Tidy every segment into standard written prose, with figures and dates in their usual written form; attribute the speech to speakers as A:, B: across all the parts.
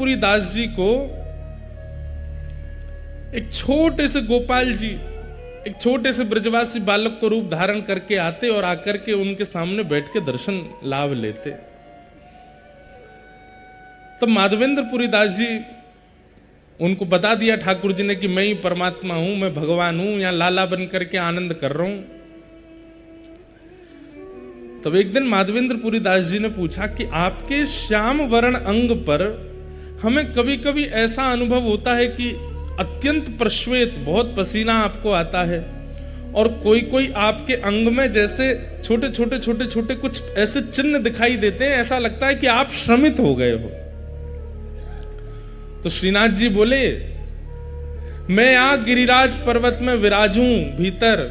A: पूरीदास जी को एक छोटे से गोपाल जी, एक छोटे से ब्रजवासी बालक को रूप धारण करके आते और आकर के उनके सामने बैठ के दर्शन लाभ लेते। तब माधवेंद्र पुरीदास जी उनको बता दिया ठाकुर जी ने कि मैं ही परमात्मा हूं, मैं भगवान हूं, यहां लाला बन करके आनंद कर रहा हूं। तब एक दिन माधवेंद्र पुरीदास जी ने पूछा कि आपके श्याम वर्ण अंग पर हमें कभी कभी ऐसा अनुभव होता है कि अत्यंत प्रश्वेत, बहुत पसीना आपको आता है, और कोई कोई आपके अंग में जैसे छोटे छोटे छोटे छोटे कुछ ऐसे चिन्ह दिखाई देते हैं, ऐसा लगता है कि आप श्रमित हो गए हो। तो श्रीनाथ जी बोले, मैं यहां गिरिराज पर्वत में विराजूं भीतर,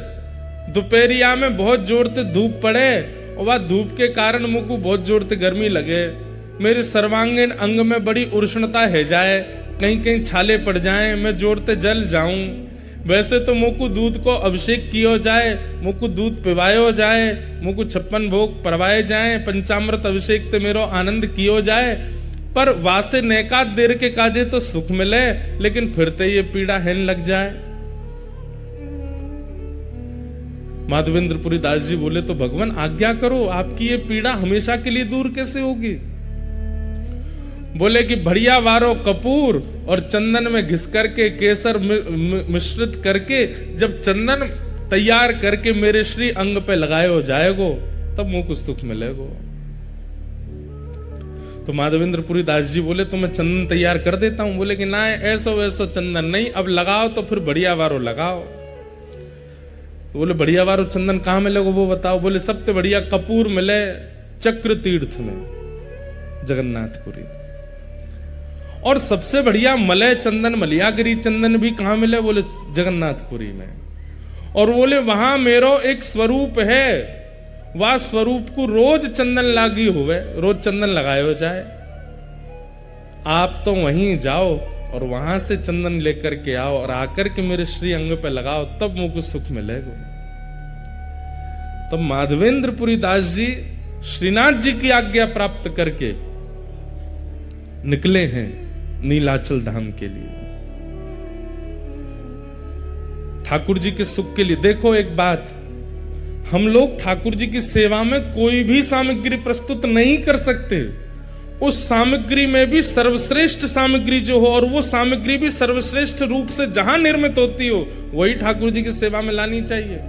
A: दोपहरिया में बहुत जोर से धूप पड़े और वह धूप के कारण मुझको बहुत जोर से गर्मी लगे, मेरे सर्वांगीण अंग में बड़ी उष्णता है जाए, कहीं कहीं छाले पड़ जाएं, मैं जोर से जल जाऊं। वैसे तो मुझको दूध को अभिषेक किया जाए, मुझको दूध पिवायो जाए, मुझको 56 भोग परवाए जाए, पंचामृत अभिषेक ते मेरो आनंद कियो जाए, पर वासे नैकात देर के काजे तो सुख मिले, लेकिन फिरते ये पीड़ा हेन लग जाए। माधवेंद्र पुरीदास जी बोले, तो भगवान आज्ञा करो, आपकी ये पीड़ा हमेशा के लिए दूर कैसे होगी? बोले कि बढ़िया वारो कपूर और चंदन में घिस करके केसर मिश्रित करके जब चंदन तैयार करके मेरे श्री अंग पे लगाए हो जाएगो, तब मुझे कुछ सुख मिलेगो। तो माधवेंद्र पुरीदास जी बोले, तो मैं चंदन तैयार कर देता हूं। बोले कि ना, ऐसा वैसा चंदन नहीं, अब लगाओ तो फिर बढ़िया वारो लगाओ। तो बोले बढ़िया वारो चंदन कहां मिलेगा वो बताओ। बोले सबसे बढ़िया कपूर मिले चक्र तीर्थ में, जगन्नाथपुरी, और सबसे बढ़िया मलय चंदन, मलियागिरी चंदन भी कहां मिले? बोले जगन्नाथपुरी में। और बोले वहां मेरो एक स्वरूप है, वह स्वरूप को रोज चंदन लागी हुए, रोज चंदन लगाए हो जाए। आप तो वहीं जाओ और वहां से चंदन लेकर के आओ और आकर के मेरे श्री अंग पे लगाओ, तब मुझको सुख मिलेगा। तब माधवेंद्र पुरीदास जी श्रीनाथ जी की आज्ञा प्राप्त करके निकले हैं नीलाचल धाम के लिए, ठाकुर जी के सुख के लिए। देखो एक बात, हम लोग ठाकुर जी की सेवा में कोई भी सामग्री प्रस्तुत नहीं कर सकते, उस सामग्री में भी सर्वश्रेष्ठ सामग्री जो हो, और वो सामग्री भी सर्वश्रेष्ठ रूप से जहां निर्मित होती हो, वही ठाकुर जी की सेवा में लानी चाहिए।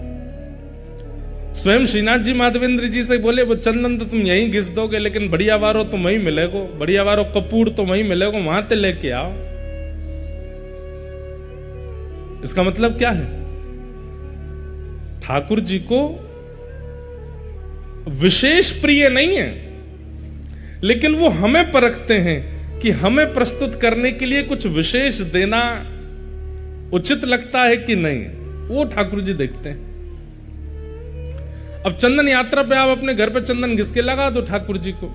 A: स्वयं श्रीनाथ जी माधवेंद्र जी से बोले, वो चंदन तो तुम यहीं घिस दोगे, लेकिन बढ़िया वारो तो वहीं मिलेगो, बढ़िया वारो कपूर तो वहीं मिलेगो, वहां ते लेके आओ। इसका मतलब क्या है? ठाकुर जी को विशेष प्रिय नहीं है, लेकिन वो हमें परखते हैं कि हमें प्रस्तुत करने के लिए कुछ विशेष देना उचित लगता है कि नहीं, वो ठाकुर जी देखते हैं। अब चंदन यात्रा पे आप अपने घर पे चंदन घिस के लगा दो ठाकुर जी को,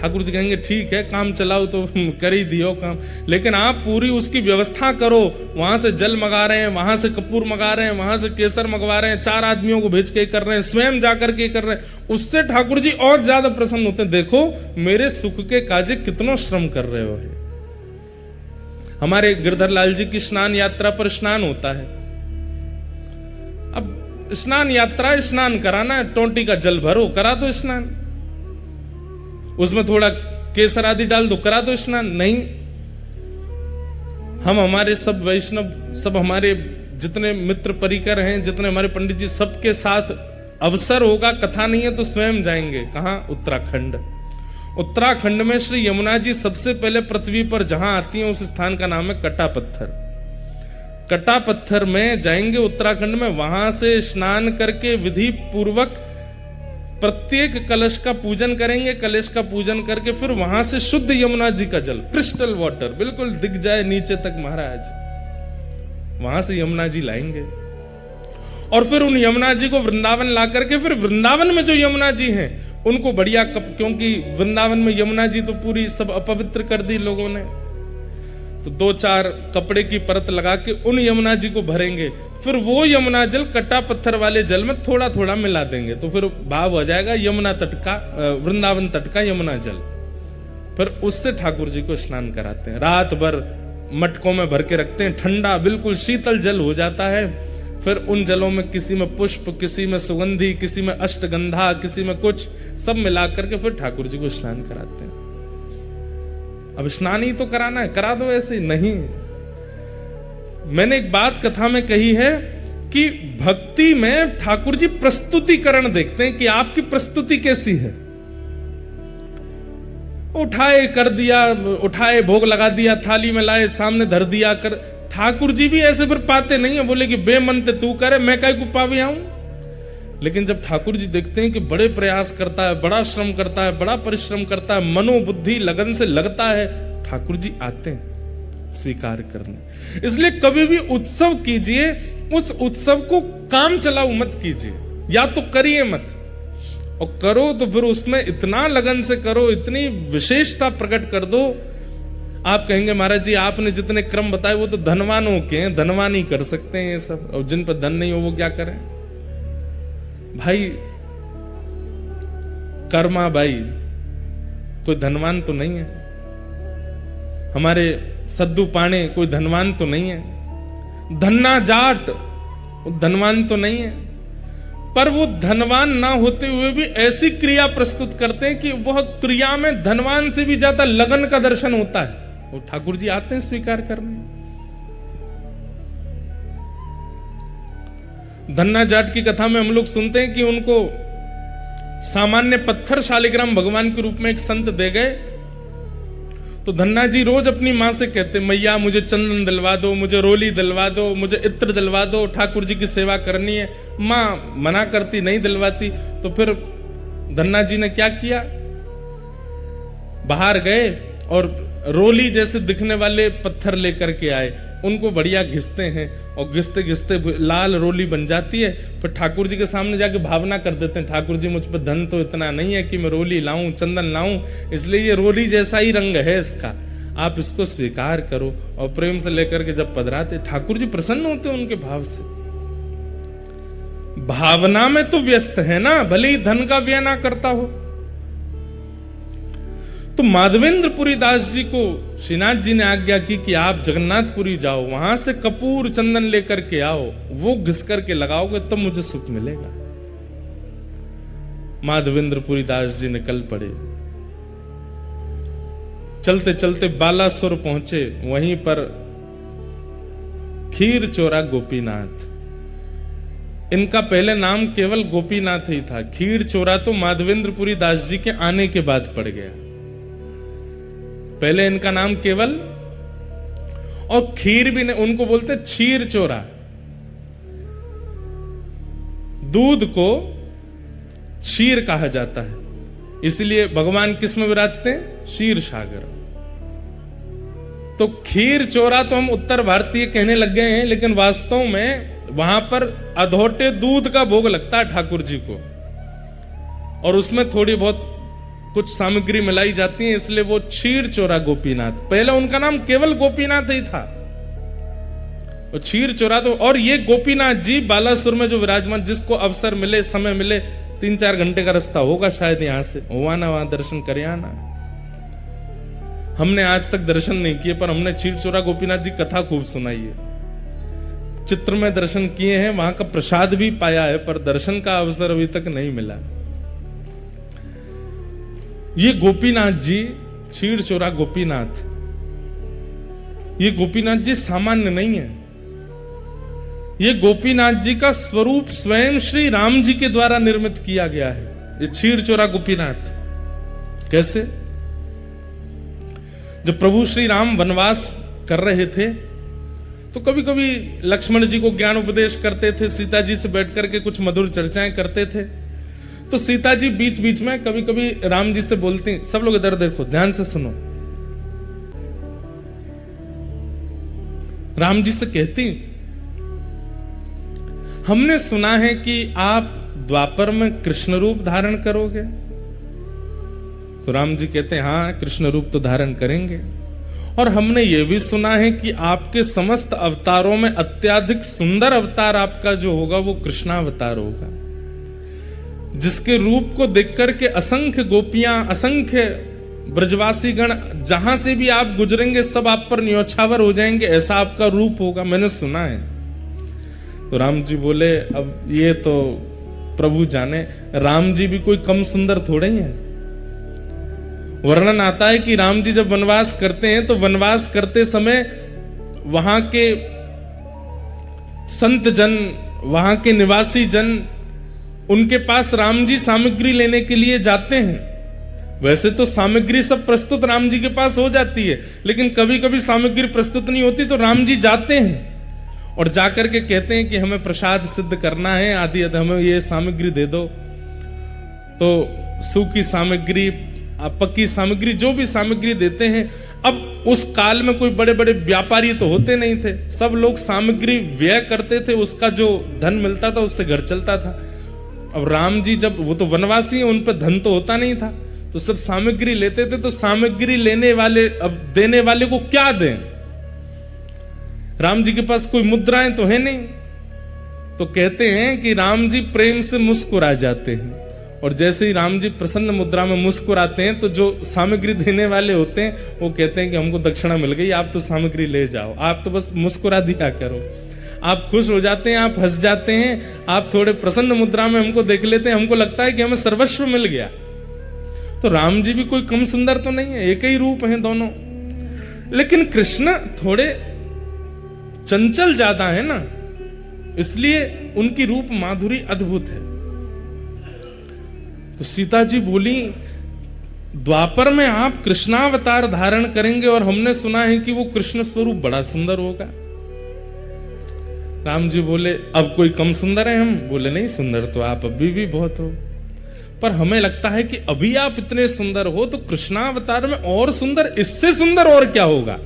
A: ठाकुर जी कहेंगे ठीक है, काम चलाओ तो कर ही दियो काम, लेकिन आप पूरी उसकी व्यवस्था करो, वहां से जल मंगा रहे हैं, वहां से कपूर मंगा रहे हैं, वहां से केसर मंगवा रहे हैं, 4 आदमियों को भेज के कर रहे हैं, स्वयं जाकर के कर रहे हैं, उससे ठाकुर जी और ज्यादा प्रसन्न होते हैं। देखो मेरे सुख के काजे कितना श्रम कर रहे हो। हमारे गिरधर लाल जी की स्नान यात्रा पर स्नान होता है। अब स्नान यात्रा, स्नान कराना, टोंटी का जल भरो, करा दो स्नान, उसमें थोड़ा केसर आदि डाल दो, करा दो स्नान। नहीं, हम हमारे सब वैष्णव, सब हमारे जितने मित्र परिकर हैं, जितने हमारे पंडित जी, सबके साथ अवसर होगा, कथा नहीं है तो स्वयं जाएंगे। कहां? उत्तराखंड। उत्तराखंड में श्री यमुना जी सबसे पहले पृथ्वी पर जहां आती हैं, उस स्थान का नाम है कटा पत्थर। कटा पत्थर में जाएंगे उत्तराखंड में, वहां से स्नान करके विधि पूर्वक प्रत्येक कलश का पूजन करेंगे, कलश का पूजन करके फिर वहां से शुद्ध यमुना जी का जल, क्रिस्टल वाटर, बिल्कुल दिख जाए नीचे तक महाराज, वहां से यमुना जी लाएंगे। और फिर उन यमुना जी को वृंदावन ला करके, फिर वृंदावन में जो यमुना जी हैं उनको बढ़िया क्योंकि वृंदावन में यमुना जी तो पूरी सब अपवित्र कर दी लोगों ने, तो 2-4 कपड़े की परत लगा के उन यमुना जी को भरेंगे, फिर वो यमुना जल कटा पत्थर वाले जल में थोड़ा थोड़ा मिला देंगे, तो फिर भाव हो जाएगा यमुना तट का, वृंदावन तट का यमुना जल। फिर उससे ठाकुर जी को स्नान कराते हैं। रात भर मटकों में भर के रखते हैं, ठंडा बिल्कुल शीतल जल हो जाता है। फिर उन जलों में किसी में पुष्प, किसी में सुगंधी, किसी में अष्टगंधा, किसी में कुछ, सब मिला करके फिर ठाकुर जी को स्नान कराते हैं। अब स्नान ही तो कराना है, करा दो ऐसे ही नहीं। मैंने एक बात कथा में कही है कि भक्ति में ठाकुर जी प्रस्तुतिकरण देखते हैं कि आपकी प्रस्तुति कैसी है। उठाए कर दिया, उठाए भोग लगा दिया, थाली में लाए सामने धर दिया कर। ठाकुर जी भी ऐसे फिर पाते नहीं है, बोले कि बेमनते तू करे, मैं काय को पावे आऊं। लेकिन जब ठाकुर जी देखते हैं कि बड़े प्रयास करता है, बड़ा श्रम करता है, बड़ा परिश्रम करता है, मनोबुद्धि लगन से लगता है, ठाकुर जी आते हैं स्वीकार करने। इसलिए कभी भी उत्सव कीजिए, उस उत्सव को काम चलाओ मत कीजिए, या तो करिए मत, और करो तो फिर उसमें इतना लगन से करो, इतनी विशेषता प्रकट कर दो। आप कहेंगे महाराज जी आपने जितने क्रम बताए वो तो धनवानों के हैं, धनवान ही कर सकते हैं ये सब, और जिन पर धन नहीं हो वो क्या करें। भाई कर्मा भाई कोई धनवान तो नहीं है, हमारे सद्दू पाणे कोई धनवान तो नहीं है, धन्ना जाट धनवान तो नहीं है, पर वो धनवान ना होते हुए भी ऐसी क्रिया प्रस्तुत करते हैं कि वह क्रिया में धनवान से भी ज्यादा लगन का दर्शन होता है। वो ठाकुर जी आते हैं स्वीकार करने। धन्ना जाट की कथा में हम लोग सुनते हैं कि उनको सामान्य पत्थर शालिग्राम भगवान के रूप में एक संत दे गए। तो धन्ना जी रोज अपनी मां से कहते, मैया मुझे चंदन दिलवा दो, मुझे रोली दिलवा दो, मुझे इत्र दिलवा दो, ठाकुर जी की सेवा करनी है। मां मना करती, नहीं दिलवाती। तो फिर धन्ना जी ने क्या किया, बाहर गए और रोली जैसे दिखने वाले पत्थर लेकर के आए, उनको बढ़िया घिसते हैं और घिसते घिसते लाल रोली बन जाती है। फिर ठाकुर जी के सामने जाके भावना कर देते हैं, ठाकुर जी मुझ पर धन तो इतना नहीं है कि मैं रोली लाऊं, चंदन लाऊं, इसलिए ये रोली जैसा ही रंग है इसका, आप इसको स्वीकार करो। और प्रेम से लेकर के जब पधराते, ठाकुर जी प्रसन्न होते हैं उनके भाव से। भावना में तो व्यस्त है ना, भले ही धन का व्यय ना करता हो। तो माधवेंद्रपुरी दास जी को श्रीनाथ जी ने आज्ञा की कि आप जगन्नाथपुरी जाओ, वहां से कपूर चंदन लेकर के आओ, वो घिस करके लगाओगे तब मुझे सुख मिलेगा। माधवेंद्रपुरी दास जी निकल पड़े, चलते चलते बालासुर पहुंचे, वहीं पर खीर चोरा गोपीनाथ, इनका पहले नाम केवल गोपीनाथ ही था। खीर चोरा तो माधवेंद्रपुरी दास जी के आने के बाद पड़ गया, पहले इनका नाम केवल, और खीर भी नहीं, उनको बोलते क्षीर चोरा। दूध को क्षीर कहा जाता है, इसलिए भगवान किस में विराजते हैं, क्षीर सागर। तो खीर चोरा तो हम उत्तर भारतीय कहने लग गए हैं, लेकिन वास्तव में वहां पर अधोटे दूध का भोग लगता है ठाकुर जी को, और उसमें थोड़ी बहुत कुछ सामग्री मिलाई जाती है, इसलिए वो क्षीर चोरा गोपीनाथ। पहले उनका नाम केवल गोपीनाथ ही था, और क्षीर चोरा तो। और ये गोपीनाथ जी बालासुर में जो विराजमान, जिसको अवसर मिले, समय मिले, 3-4 घंटे का रास्ता होगा शायद यहां से, हुआ ना वहां दर्शन करे आना। हमने आज तक दर्शन नहीं किए, पर हमने क्षीर चोरा गोपीनाथ जी कथा खूब सुनाई है, चित्र में दर्शन किए हैं, वहां का प्रसाद भी पाया है, पर दर्शन का अवसर अभी तक नहीं मिला। ये गोपीनाथ जी, क्षीर चोरा गोपीनाथ, ये गोपीनाथ जी सामान्य नहीं है। ये गोपीनाथ जी का स्वरूप स्वयं श्री राम जी के द्वारा निर्मित किया गया है, ये क्षीर चोरा गोपीनाथ। कैसे? जब प्रभु श्री राम वनवास कर रहे थे, तो कभी कभी लक्ष्मण जी को ज्ञान उपदेश करते थे, सीता जी से बैठ करके कुछ मधुर चर्चाएं करते थे। तो सीता जी बीच बीच में कभी कभी राम जी से बोलती, सब लोग इधर देखो, ध्यान से सुनो, राम जी से कहती, हमने सुना है कि आप द्वापर में कृष्ण रूप धारण करोगे। तो राम जी कहते हैं, हाँ कृष्ण रूप तो धारण करेंगे, और हमने यह भी सुना है कि आपके समस्त अवतारों में अत्यधिक सुंदर अवतार आपका जो होगा वो कृष्णावतार होगा, जिसके रूप को देख करके असंख्य गोपियां, असंख्य ब्रजवासी गण जहां से भी आप गुजरेंगे सब आप पर न्योछावर हो जाएंगे, ऐसा आपका रूप होगा, मैंने सुना है। तो राम जी बोले अब ये तो प्रभु जाने, राम जी भी कोई कम सुंदर थोड़े ही हैं। वर्णन आता है कि राम जी जब वनवास करते हैं तो वनवास करते समय वहां के संत जन, वहां के निवासी जन उनके पास राम जी सामग्री लेने के लिए जाते हैं। वैसे तो सामग्री सब प्रस्तुत राम जी के पास हो जाती है, लेकिन कभी कभी सामग्री प्रस्तुत नहीं होती तो राम जी जाते हैं और जाकर के कहते हैं कि हमें प्रसाद सिद्ध करना है, आदि हमें ये सामग्री दे दो। तो सूखी सामग्री, पक्की सामग्री, जो भी सामग्री देते हैं। अब उस काल में कोई बड़े बड़े व्यापारी तो होते नहीं थे, सब लोग सामग्री व्यय करते थे, उसका जो धन मिलता था उससे घर चलता था। अब राम जी जब, वो तो वनवासी हैं, उन पर धन तो होता नहीं था, तो सब सामग्री लेते थे। तो सामग्री लेने वाले, अब देने वाले को क्या दें? राम जी के पास कोई मुद्राएं तो है नहीं। तो कहते हैं कि राम जी प्रेम से मुस्कुरा जाते हैं, और जैसे ही राम जी प्रसन्न मुद्रा में मुस्कुराते हैं तो जो सामग्री देने वाले होते हैं वो कहते हैं कि हमको दक्षिणा मिल गई, आप तो सामग्री ले जाओ, आप तो बस मुस्कुरा दिया करो। आप खुश हो जाते हैं, आप हंस जाते हैं, आप थोड़े प्रसन्न मुद्रा में हमको देख लेते हैं, हमको लगता है कि हमें सर्वस्व मिल गया। तो राम जी भी कोई कम सुंदर तो नहीं है, एक ही रूप हैं दोनों। लेकिन कृष्ण थोड़े चंचल ज्यादा है ना, इसलिए उनकी रूप माधुरी अद्भुत है। तो सीता जी बोली द्वापर में आप कृष्णावतार धारण करेंगे और हमने सुना है कि वो कृष्ण स्वरूप बड़ा सुंदर होगा। राम जी बोले अब कोई कम सुंदर है हम? बोले नहीं, सुंदर तो आप अभी भी बहुत हो, पर हमें लगता है कि अभी आप इतने सुंदर हो तो कृष्णावतार में और सुंदर, इससे सुंदर और क्या होगा?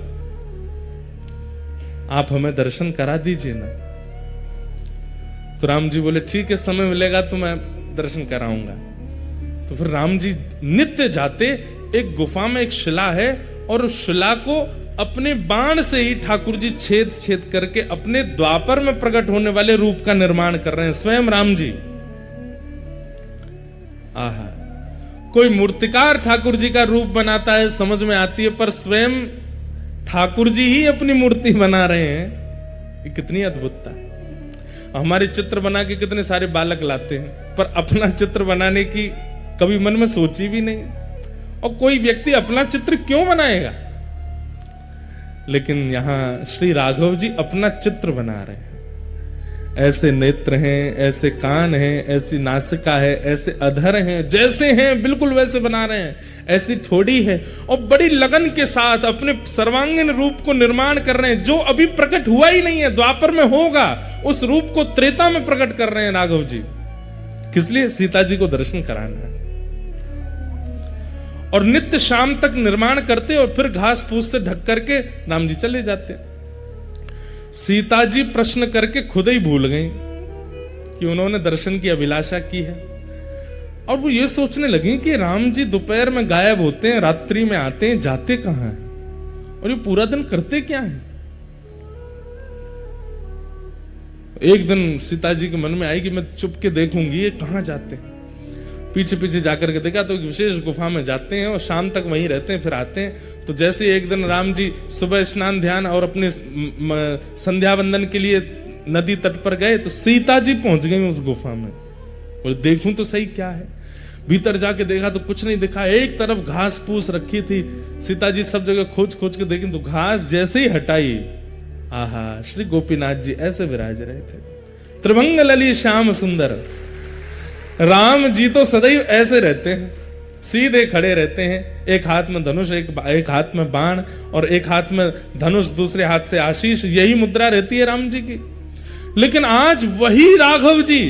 A: आप हमें दर्शन करा दीजिए ना। तो राम जी बोले ठीक है, समय मिलेगा तो मैं दर्शन कराऊंगा। तो फिर राम जी नित्य जाते, एक गुफा में एक शिला है और उस शिला को अपने बाण से ही ठाकुर जी छेद छेद करके अपने द्वापर में प्रकट होने वाले रूप का निर्माण कर रहे हैं, स्वयं राम जी। आहा, कोई मूर्तिकार ठाकुर जी का रूप बनाता है समझ में आती है, पर स्वयं ठाकुर जी ही अपनी मूर्ति बना रहे हैं, ये कितनी अद्भुतता। हमारे चित्र बना के कितने सारे बालक लाते हैं, पर अपना चित्र बनाने की कभी मन में सोची भी नहीं। और कोई व्यक्ति अपना चित्र क्यों बनाएगा? लेकिन यहां श्री राघव जी अपना चित्र बना रहे हैं। ऐसे नेत्र हैं, ऐसे कान हैं, ऐसी नासिका है, ऐसे अधर हैं, जैसे हैं बिल्कुल वैसे बना रहे हैं। ऐसी ठोड़ी है और बड़ी लगन के साथ अपने सर्वांगीण रूप को निर्माण कर रहे हैं, जो अभी प्रकट हुआ ही नहीं है, द्वापर में होगा। उस रूप को त्रेता में प्रकट कर रहे हैं राघव जी। किस लिए? सीता जी को दर्शन कराना है। और नित्य शाम तक निर्माण करते और फिर घास फूस से ढक करके राम जी चले जाते। सीता जी प्रश्न करके खुद ही भूल गई कि उन्होंने दर्शन की अभिलाषा की है, और वो ये सोचने लगी कि राम जी दोपहर में गायब होते हैं, रात्रि में आते हैं, जाते कहां हैं, और ये पूरा दिन करते क्या हैं। एक दिन सीता जी के मन में आई कि मैं चुप के देखूंगी ये कहां जाते हैं। पीछे पीछे जाकर के देखा तो एक विशेष गुफा में जाते हैं और शाम तक वहीं रहते हैं, फिर आते हैं। तो जैसे एक दिन राम जी सुबह स्नान ध्यान और अपने संध्या वंदन के लिए नदी तट पर गए तो सीता जी पहुंच गई उस गुफा में, और देखूं तो सही क्या है। भीतर जाके देखा तो कुछ नहीं दिखा, एक तरफ घास फूस रखी थी। सीता जी सब जगह खोज खोज के देखी तो घास जैसे ही हटाई, आहा, श्री गोपीनाथ जी ऐसे विराज रहे थे, त्रिभंग लली श्याम सुंदर। राम जी तो सदैव ऐसे रहते हैं, सीधे खड़े रहते हैं, एक हाथ में धनुष, एक हाथ में बाण, और एक हाथ में धनुष, दूसरे हाथ से आशीष, यही मुद्रा रहती है राम जी की। लेकिन आज वही राघव जी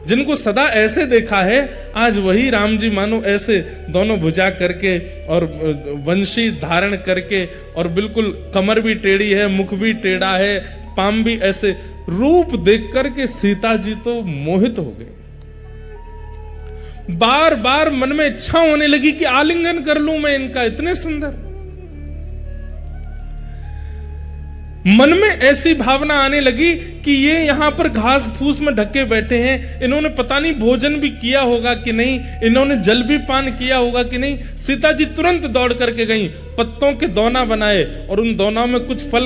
A: जिनको सदा ऐसे देखा है, आज वही राम जी मानो ऐसे दोनों भुजा करके और वंशी धारण करके, और बिल्कुल कमर भी टेढ़ी है, मुख भी टेढ़ा है, पाम भी ऐसे, रूप देख करके सीता जी तो मोहित हो गए। बार बार मन में इच्छा होने लगी कि आलिंगन कर लूं मैं इनका, इतने सुंदर। मन में ऐसी भावना आने लगी कि ये यहां पर घास फूस में ढके बैठे हैं, इन्होंने पता नहीं भोजन भी किया होगा कि नहीं, इन्होंने जल भी पान किया होगा कि नहीं। सीता जी तुरंत दौड़ करके गई, पत्तों के दोना बनाए और उन दोनों में कुछ फल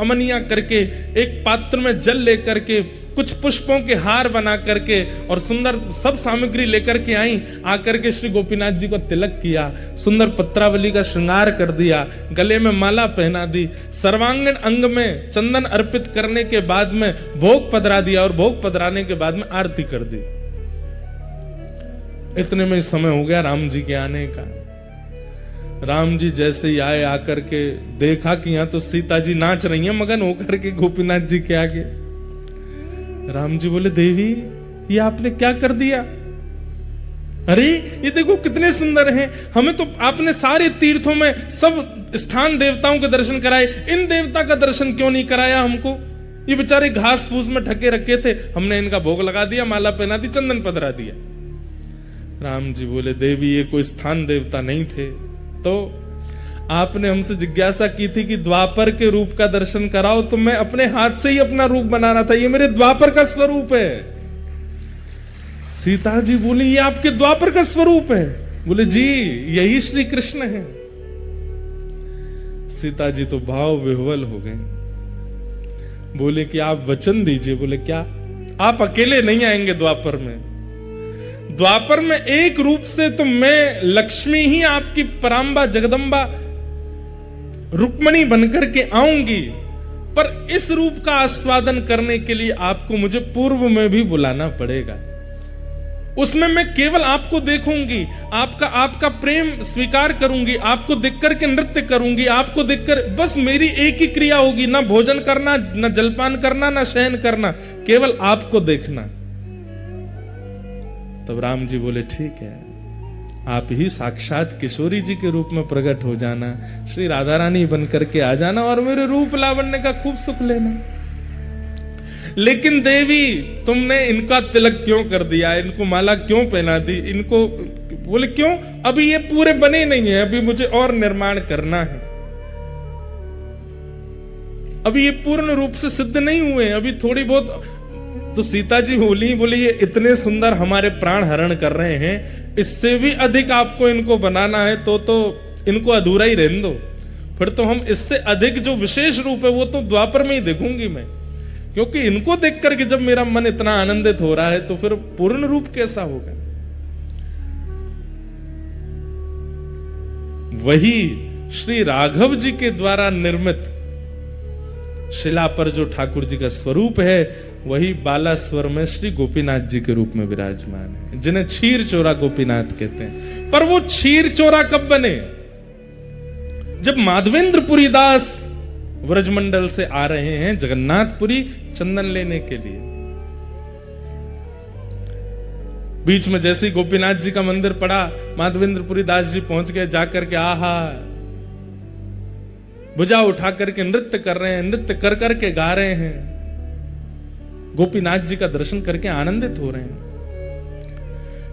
A: अमनिया करके, एक पात्र में जल लेकर के, कुछ पुष्पों के हार बना करके और सुंदर सब सामग्री लेकर के आई। आकर के श्री गोपीनाथ जी को तिलक किया, सुंदर पत्रावली का श्रृंगार कर दिया, गले में माला पहना दी, सर्वांगीण अंग में चंदन अर्पित करने के बाद में भोग पधरा दिया और भोग पधराने के बाद में आरती कर दी। इतने में समय हो गया राम जी के आने का। राम जी जैसे ही आए, आकर के देखा कि यहां तो सीता जी नाच रही हैं मगन होकर के गोपीनाथ जी के आगे। राम जी बोले, देवी ये आपने क्या कर दिया? अरे ये देखो कितने सुंदर हैं, हमें तो आपने सारे तीर्थों में सब स्थान देवताओं के दर्शन कराए, इन देवता का दर्शन क्यों नहीं कराया हमको? ये बेचारे घास फूस में ढके रखे थे, हमने इनका भोग लगा दिया, माला पहना दी, चंदन पधरा दिया। राम जी बोले, देवी ये कोई स्थान देवता नहीं थे, तो आपने हमसे जिज्ञासा की थी कि द्वापर के रूप का दर्शन कराओ, तो मैं अपने हाथ से ही अपना रूप बना रहा था, ये मेरे द्वापर का स्वरूप है। सीता जी बोली, ये आपके द्वापर का स्वरूप है? बोले, जी यही श्री कृष्ण है। सीता जी तो भाव विह्वल हो गए, बोले कि आप वचन दीजिए। बोले, क्या? आप अकेले नहीं आएंगे द्वापर में, द्वापर में एक रूप से तो मैं लक्ष्मी ही आपकी परांबा जगदंबा रुक्मणी बनकर के आऊंगी, पर इस रूप का आस्वादन करने के लिए आपको मुझे पूर्व में भी बुलाना पड़ेगा। उसमें मैं केवल आपको देखूंगी, आपका प्रेम स्वीकार करूंगी, आपको देखकर के नृत्य करूंगी, आपको देखकर बस मेरी एक ही क्रिया होगी, ना भोजन करना, ना जलपान करना, ना शयन करना, केवल आपको देखना। तब राम जी बोले, ठीक है, आप ही साक्षात किशोरी जी के रूप में प्रकट हो जाना, श्री राधा रानी बनकर के आ जाना और मेरे रूप लावण्य का खूब सुख लेना। लेकिन देवी तुमने इनका तिलक क्यों कर दिया, इनको माला क्यों पहना दी, इनको? बोले, क्यों? अभी ये पूरे बने नहीं है, अभी मुझे और निर्माण करना है, अभी ये पूर्ण रूप से सिद्ध नहीं हुए, अभी थोड़ी बहुत। तो सीता जी बोली, ये इतने सुंदर हमारे प्राण हरण कर रहे हैं, इससे भी अधिक आपको इनको बनाना है तो इनको अधूरा ही रहने दो, फिर तो हम इससे अधिक जो विशेष रूप है वो तो द्वापर में ही देखूंगी मैं, क्योंकि इनको देख करके जब मेरा मन इतना आनंदित हो रहा है तो फिर पूर्ण रूप कैसा होगा? वही श्री राघव जी के द्वारा निर्मित शिला पर जो ठाकुर जी का स्वरूप है, वही बालास्वर में श्री गोपीनाथ जी के रूप में विराजमान है, जिन्हें क्षीर चोरा गोपीनाथ कहते हैं। पर वो क्षीर चोरा कब बने? जब माधवेंद्रपुरी दास व्रजमंडल से आ रहे हैं जगन्नाथपुरी चंदन लेने के लिए। बीच में जैसे ही गोपीनाथ जी का मंदिर पड़ा, माधवेंद्रपुरी दास जी पहुंच गए, जाकर के आहा भुजा उठा करके नृत्य कर रहे हैं, नृत्य कर करके गा रहे हैं, गोपीनाथ जी का दर्शन करके आनंदित हो रहे हैं।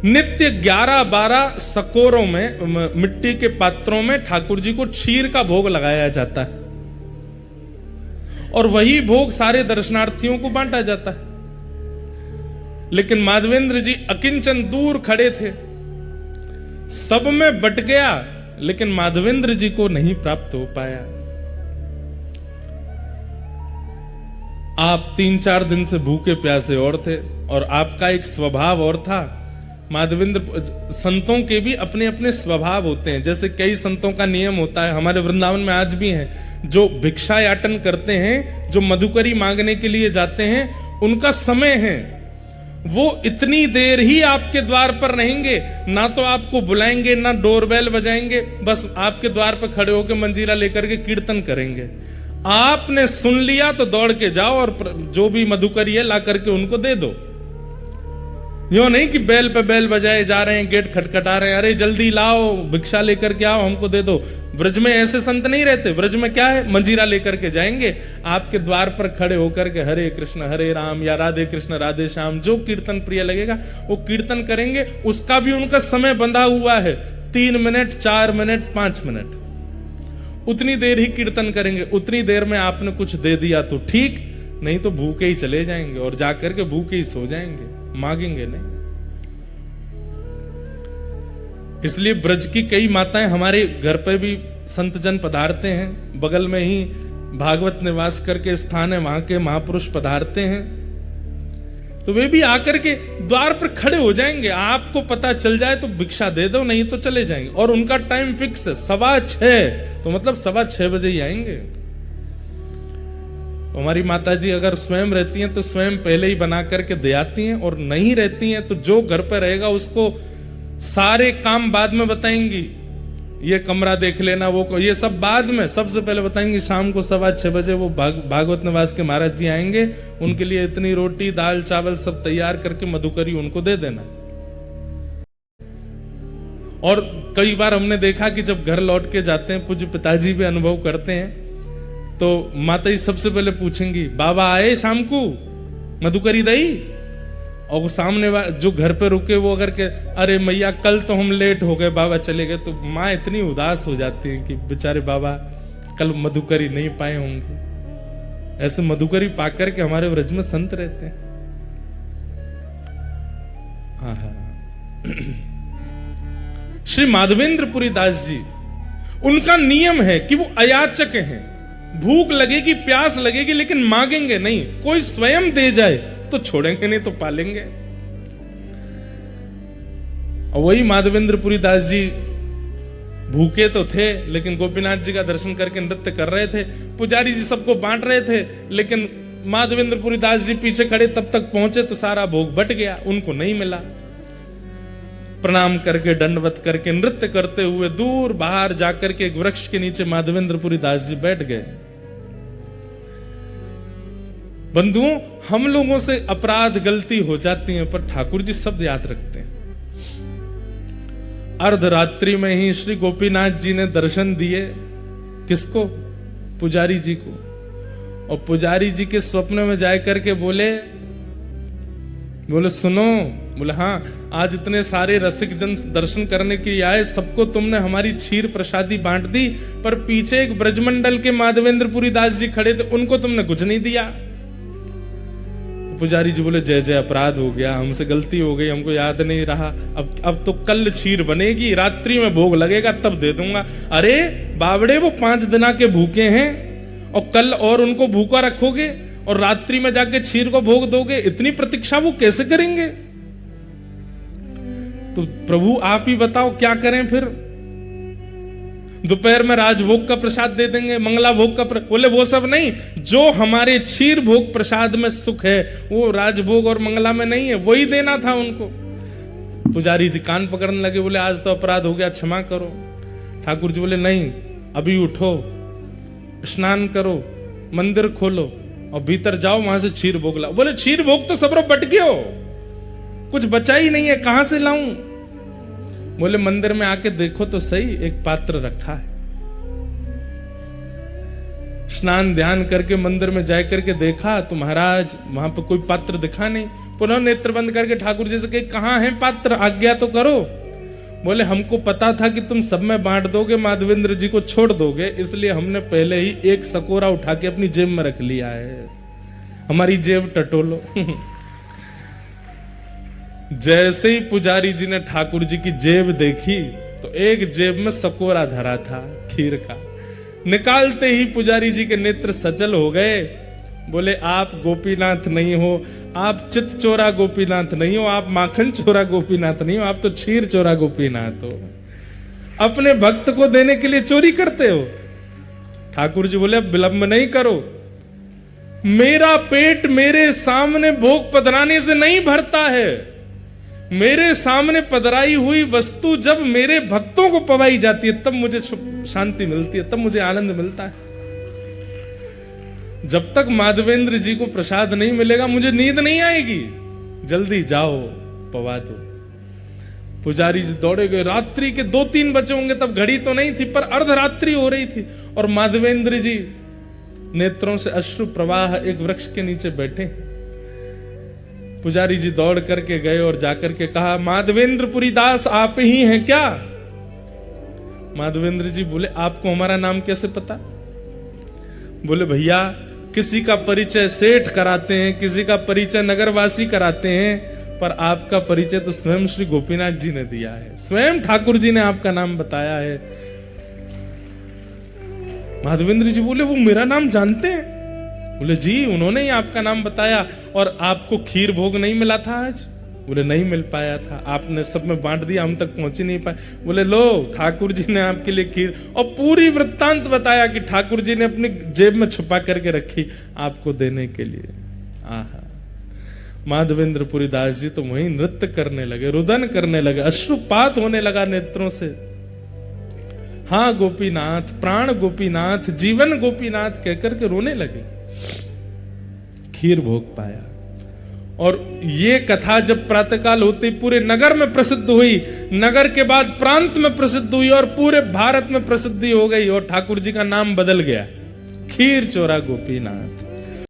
A: नित्य 11-12 सकोरों में, मिट्टी के पात्रों में ठाकुर जी को क्षीर का भोग लगाया जाता है और वही भोग सारे दर्शनार्थियों को बांटा जाता है। लेकिन माधवेंद्र जी अकिंचन दूर खड़े थे, सब में बट गया, लेकिन माधवेंद्र जी को नहीं प्राप्त हो पाया। आप 3-4 दिन से भूखे प्यासे और थे और आपका एक स्वभाव और था। माधवेंद्र संतों के भी अपने अपने स्वभाव होते हैं, जैसे कई संतों का नियम होता है, हमारे वृंदावन में आज भी है, जो भिक्षा याटन करते हैं, जो मधुकरी मांगने के लिए जाते हैं, उनका समय है, वो इतनी देर ही आपके द्वार पर रहेंगे, ना तो आपको बुलाएंगे, ना डोरबेल बजाएंगे, बस आपके द्वार पर खड़े होकर मंजीरा लेकर के कीर्तन करेंगे। आपने सुन लिया तो दौड़ के जाओ और जो भी मधुकरी है ला करके उनको दे दो। यो नहीं कि बैल पे बैल बजाए जा रहे हैं, गेट खटखटा रहे हैं, अरे जल्दी लाओ, भिक्षा लेकर के आओ, हमको दे दो। ब्रज में ऐसे संत नहीं रहते। ब्रज में क्या है, मंजीरा लेकर के जाएंगे, आपके द्वार पर खड़े होकर के हरे कृष्ण हरे राम या राधे कृष्ण राधे श्याम, जो कीर्तन प्रिय लगेगा वो कीर्तन करेंगे। उसका भी उनका समय बंधा हुआ है, 3 मिनट, 4 मिनट, 5 मिनट। उतनी देर ही कीर्तन करेंगे, उतनी देर में आपने कुछ दे दिया तो ठीक, नहीं तो भूखे ही चले जाएंगे और जाकर के भूखे ही सो जाएंगे, मांगेंगे नहीं। इसलिए ब्रज की कई माताएं हमारे घर पे भी संत जन पधारते हैं, बगल में ही भागवत निवास करके स्थान है, वहां के महापुरुष पधारते हैं, तो वे भी आकर के द्वार पर खड़े हो जाएंगे। आपको पता चल जाए तो भिक्षा दे दो, नहीं तो चले जाएंगे। और उनका टाइम फिक्स है 6:15, तो मतलब 6:15 बजे ही आएंगे। हमारी माता जी अगर स्वयं रहती हैं तो स्वयं पहले ही बना करके दे आती हैं, और नहीं रहती हैं तो जो घर पर रहेगा उसको सारे काम बाद में बताएंगी, ये कमरा देख लेना, वो ये सब बाद में, सबसे पहले बताएंगे शाम को 6:15 बजे वो भागवत निवास के महाराज जी आएंगे, उनके लिए इतनी रोटी दाल चावल सब तैयार करके मधुकरी उनको दे देना। और कई बार हमने देखा कि जब घर लौट के जाते हैं, पूज्य पिताजी भी अनुभव करते हैं, तो माता जी सबसे पहले पूछेंगी बाबा आए शाम को, मधुकरी दई? और वो सामने जो घर पे रुके वो अगर के अरे मैया कल तो हम लेट हो गए, बाबा चले गए, तो माँ इतनी उदास हो जाती है कि बेचारे बाबा कल मधुकरी नहीं पाए होंगे। ऐसे मधुकरी पाकर के हमारे व्रज में संत रहते हैं। श्री माधवेंद्रपुरी दास जी, उनका नियम है कि वो अयाचक हैं, भूख लगेगी प्यास लगेगी लेकिन मांगेंगे नहीं, कोई स्वयं दे जाए तो छोड़ेंगे नहीं तो पालेंगे। और वही माधवेंद्रपुरी दास जी भूखे तो थे लेकिन गोपीनाथ जी का दर्शन करके नृत्य कर रहे थे, पुजारी जी सबको बांट रहे थे, लेकिन माधवेंद्रपुरी दास जी पीछे खड़े तब तक पहुंचे तो सारा भोग बट गया, उनको नहीं मिला। प्रणाम करके दंडवत करके नृत्य करते हुए दूर बाहर जाकर के एक वृक्ष के नीचे माधवेंद्रपुरी दास जी बैठ गए। बंधुओं, हम लोगों से अपराध गलती हो जाती है, पर ठाकुर जी सब याद रखते हैं। अर्धरात्रि में ही श्री गोपीनाथ जी ने दर्शन दिए, किसको? पुजारी जी को। और पुजारी जी के स्वप्न में जाकर के बोले सुनो, बोले हाँ, आज इतने सारे रसिक जन दर्शन करने के लिए आए, सबको तुमने हमारी क्षीर प्रसादी बांट दी, पर पीछे एक ब्रजमंडल के माधवेंद्रपुरी दास जी खड़े थे, उनको तुमने कुछ नहीं दिया। पुजारी जी बोले जय जय, अपराध हो गया, हमसे गलती हो गई, हमको याद नहीं रहा, अब तो कल क्षीर बनेगी, रात्रि में भोग लगेगा तब दे दूंगा। अरे बावड़े, वो 5 दिन के भूखे हैं और कल और उनको भूखा रखोगे और रात्रि में जाके क्षीर को भोग दोगे, इतनी प्रतीक्षा वो कैसे करेंगे? तो प्रभु आप ही बताओ क्या करें फिर? दोपहर में राजभोग का प्रसाद दे देंगे, मंगला भोग का बोले वो सब नहीं, जो हमारे क्षीर भोग प्रसाद में सुख है वो राजभोग और मंगला में नहीं है, वही देना था उनको। पुजारी जी कान पकड़ने लगे, बोले आज तो अपराध हो गया, क्षमा करो। ठाकुर जी बोले नहीं, अभी उठो, स्नान करो, मंदिर खोलो और भीतर जाओ, वहां से क्षीर भोग लाओ। बोले क्षीर भोग तो सब बट गयो, कुछ बचा ही नहीं है, कहां से लाऊं? बोले मंदिर में आके देखो तो सही, एक पात्र रखा है। स्नान ध्यान करके मंदिर में जाकर के देखा तो महाराज वहां पर कोई पात्र दिखा नहीं। पुनः नेत्र बंद करके ठाकुर जी से कहे कहां है पात्र, आज्ञा तो करो। बोले हमको पता था कि तुम सब में बांट दोगे, माधवेंद्र जी को छोड़ दोगे, इसलिए हमने पहले ही एक सकोरा उठा के अपनी जेब में रख लिया है, हमारी जेब टटोलो। जैसे ही पुजारी जी ने ठाकुर जी की जेब देखी तो एक जेब में सकोरा धरा था खीर का। निकालते ही पुजारी जी के नेत्र सचल हो गए। बोले आप गोपीनाथ नहीं हो, आप चित चोरा गोपीनाथ नहीं हो, आप माखन चोरा गोपीनाथ नहीं हो, आप तो क्षीर चोरा गोपीनाथ हो। अपने भक्त को देने के लिए चोरी करते हो। ठाकुर जी बोले अब विलंब नहीं करो, मेरा पेट मेरे सामने भोग पधराने से नहीं भरता है। मेरे सामने पधराई हुई वस्तु जब मेरे भक्तों को पवाई जाती है तब मुझे शांति मिलती है, तब मुझे आनंद मिलता है। जब तक माधवेंद्र जी को प्रसाद नहीं मिलेगा मुझे नींद नहीं आएगी। जल्दी जाओ पवा दो। पुजारी जी दौड़े गए। रात्रि के 2-3 बजे होंगे, तब घड़ी तो नहीं थी पर अर्धरात्रि हो रही थी और माधवेंद्र जी नेत्रों से अश्रु प्रवाह एक वृक्ष के नीचे बैठे। पुजारी जी दौड़ करके गए और जाकर के कहा माधवेंद्रपुरी दास आप ही हैं क्या? माधवेंद्र जी बोले आपको हमारा नाम कैसे पता? बोले भैया किसी का परिचय सेठ कराते हैं, किसी का परिचय नगरवासी कराते हैं, पर आपका परिचय तो स्वयं श्री गोपीनाथ जी ने दिया है, स्वयं ठाकुर जी ने आपका नाम बताया है। माधवेंद्र जी बोले वो मेरा नाम जानते हैं? बोले जी उन्होंने ही आपका नाम बताया। और आपको खीर भोग नहीं मिला था आज? बोले नहीं मिल पाया था, आपने सब में बांट दिया, हम तक पहुंच ही नहीं पाए। बोले लो ठाकुर जी ने आपके लिए खीर, और पूरी वृत्तांत बताया कि ठाकुर जी ने अपनी जेब में छुपा करके रखी आपको देने के लिए। आहा, माधवेंद्र पुरी दास जी तो वहीं नृत्य करने लगे, रुदन करने लगे, अश्रुपात होने लगा नेत्रों से। हाँ गोपीनाथ, प्राण गोपीनाथ, जीवन गोपीनाथ कहकर के रोने लगे। खीर भोग पाया। और ये कथा जब प्रातःकाल होते पूरे नगर में प्रसिद्ध हुई, नगर के बाद प्रांत में प्रसिद्ध हुई और पूरे भारत में प्रसिद्धि हो गई, और ठाकुर जी का नाम बदल गया, खीर चोरा गोपीनाथ।